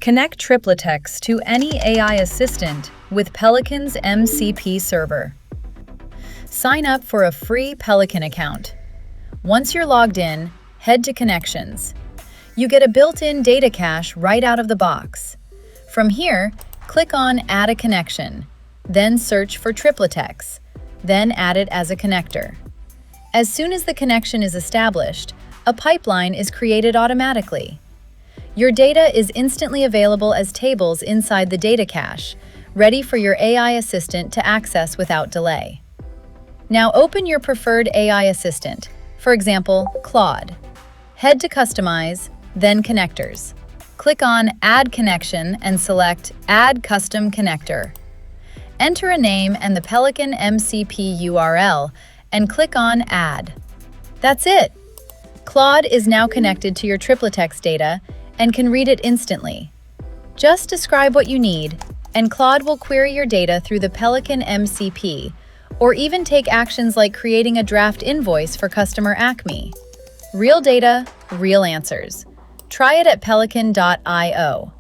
Connect Tripletex to any AI assistant with Peliqan's MCP server. Sign up for a free Peliqan account. Once you're logged in, head to Connections. You get a built-in data cache right out of the box. From here, click on Add a Connection, then search for Tripletex, then add it as a connector. As soon as the connection is established, a pipeline is created automatically. Your data is instantly available as tables inside the data cache, ready for your AI assistant to access without delay. Now open your preferred AI assistant, for example, Claude. Head to Customize, then Connectors. Click on Add Connection and select Add Custom Connector. Enter a name and the Peliqan MCP URL and click on Add. That's it! Claude is now connected to your Tripletex data and can read it instantly. Just describe what you need, and Claude will query your data through the Peliqan MCP, or even take actions like creating a draft invoice for customer Acme. Real data, real answers. Try it at peliqan.io.